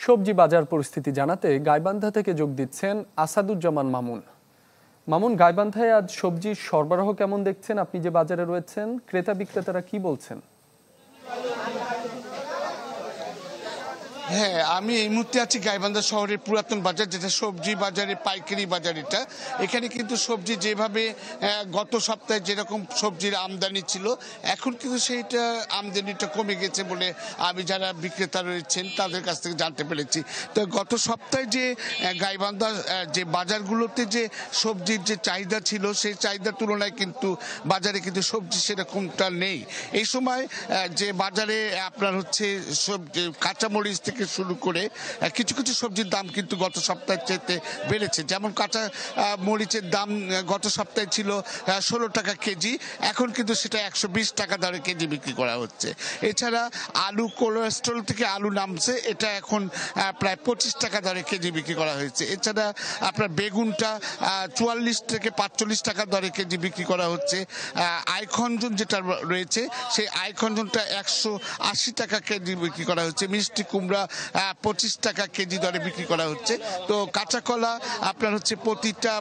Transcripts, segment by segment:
সবজি বাজার পরিস্থিতি জানাতে গাইবান্ধা থেকে যোগ দিচ্ছেন আসাদুজ্জামান মামুন। মামুন, গাইবান্ধায় আজ সবজির সরবরাহ কেমন দেখছেন? আপনি যে বাজারে রয়েছেন, ক্রেতা বিক্রেতারা কি বলছেন? হ্যাঁ, আমি এই মুহূর্তে আছি গাইবান্ধা শহরের পুরাতন বাজার, যেটা সবজি বাজারে পাইকারি বাজার। এখানে কিন্তু সবজি যেভাবে গত সপ্তাহে যেরকম সবজির আমদানি ছিল, এখন কিন্তু সেইটা আমদানিটা কমে গেছে বলে আমি যারা বিক্রেতা রয়েছেন তাদের কাছ থেকে জানতে পেরেছি। তো গত সপ্তাহে যে গাইবান্ধা যে বাজারগুলোতে যে সবজির যে চাহিদা ছিল, সেই চাহিদার তুলনায় কিন্তু বাজারে কিন্তু সবজি সেরকমটা নেই। এই সময় যে বাজারে আপনার হচ্ছে সবজি কাঁচামরিচ থেকে শুরু করে কিছু কিছু সবজির দাম কিন্তু গত সপ্তাহের চেয়ে বেড়েছে। যেমন কাঁচা মরিচের দাম গত সপ্তাহে ছিল 16 টাকা কেজি, এখন কিন্তু সেটা 120 টাকা দরে কেজি বিক্রি করা হচ্ছে। এছাড়া আলু, কোলেস্ট্রল থেকে আলু নামছে, এটা এখন প্রায় 25 টাকা দরে কেজি বিক্রি করা হয়েছে। এছাড়া আপনার বেগুনটা 44 থেকে 45 টাকা দরে কেজি বিক্রি করা হচ্ছে। আইখঞ্জন যেটা রয়েছে, সেই আইখঞ্জনটা 180 টাকা কেজি বিক্রি করা হচ্ছে। মিষ্টি কুমড়া 25 টাকা কেজি দরে বিক্রি করা হচ্ছে। তো কাঁচা কলা আপনার হচ্ছে প্রতিটা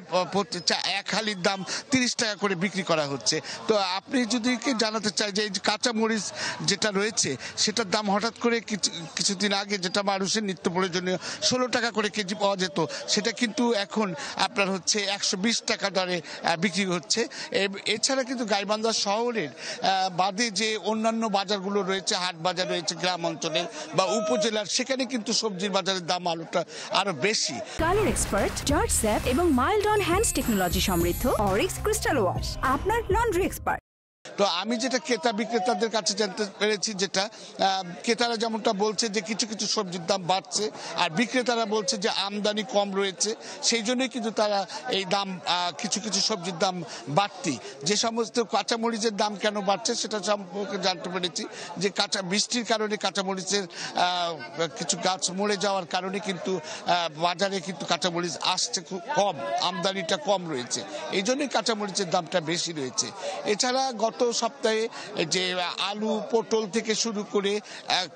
এক হালির দাম 30 টাকা করে বিক্রি করা হচ্ছে। তো আপনি যদি জানাতে চাই যে এই কাঁচা মরিচ যেটা রয়েছে, সেটার দাম হঠাৎ করে কিছুদিন আগে যেটা মানুষের নিত্য প্রয়োজনীয় 16 টাকা করে কেজি পাওয়া যেত, সেটা কিন্তু এখন আপনার হচ্ছে 120 টাকা দরে বিক্রি হচ্ছে। এছাড়া কিন্তু গাইবান্ধা শহরের বাদে যে অন্যান্য বাজারগুলো রয়েছে, হাট বাজার রয়েছে গ্রাম অঞ্চলের বা উপজেলার, সেখানে কিন্তু সবজির বাজারের দাম আরো বেশি। কালার এক্সপার্ট, জর্জ স্যাপ এবং মাইল্ড অন হ্যান্ডস টেকনোলজি সমৃদ্ধ অরিক্স ক্রিস্টাল ওয়াশ আপনার লন্ড্রি এক্সপার্ট। তো আমি যেটা ক্রেতা বিক্রেতাদের কাছে জানতে পেরেছি, যেটা ক্রেতারা যেমনটা বলছে যে কিছু কিছু সবজির দাম বাড়ছে, আর বিক্রেতারা বলছে যে আমদানি কম রয়েছে, সেই জন্যই কিন্তু তারা এই দাম কিছু কিছু সবজির দাম বাড়তি। যে সমস্ত কাঁচামরিচের দাম কেন বাড়ছে সেটা সম্পর্কে জানতে পেরেছি যে বৃষ্টির কারণে কাঁচামরিচের কিছু গাছ মরে যাওয়ার কারণে কিন্তু বাজারে কিন্তু কাঁচামরিচ আসছে খুব কম, আমদানিটা কম রয়েছে, এই জন্যই কাঁচামরিচের দামটা বেশি রয়েছে। এছাড়া গত সপ্তাহে যে আলু, পটল থেকে শুরু করে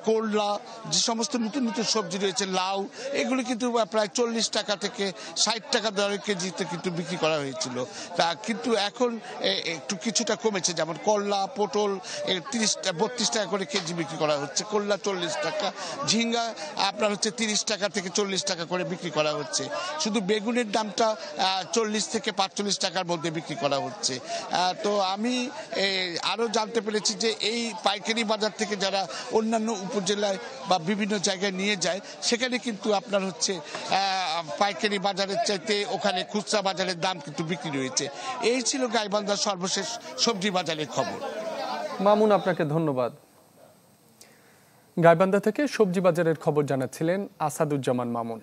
করলা, যে সমস্ত নতুন নতুন সবজি রয়েছে, লাউ, এগুলো কিন্তু প্রায় 40 টাকা থেকে 60 টাকা দরে কেজিতে কিন্তু বিক্রি করা হয়েছিল। তা কিন্তু এখন একটু কিছুটা কমেছে। যেমন করলা, পটল 32 টাকা করে কেজি বিক্রি করা হচ্ছে, করলা 40 টাকা, ঝিঙ্গা আপনার হচ্ছে 30 টাকা থেকে 40 টাকা করে বিক্রি করা হচ্ছে। শুধু বেগুনের দামটা 40 থেকে 45 টাকার মধ্যে বিক্রি করা হচ্ছে। তো আমি আরো জানতে পেরেছি যে এই পাইকারি বাজার থেকে যারা অন্যান্য উপজেলায় বা বিভিন্ন জায়গায় নিয়ে যায়, সেখানে কিন্তু আপনার হচ্ছে পাইকারি বাজারের চাইতে ওখানে খুচরা বাজারের দাম কিন্তু বিক্রি রয়েছে। এই ছিল গাইবান্ধার সর্বশেষ সবজি বাজারের খবর। মামুন, আপনাকে ধন্যবাদ। গাইবান্ধা থেকে সবজি বাজারের খবর জানাচ্ছিলেন আসাদুজ্জামান মামুন।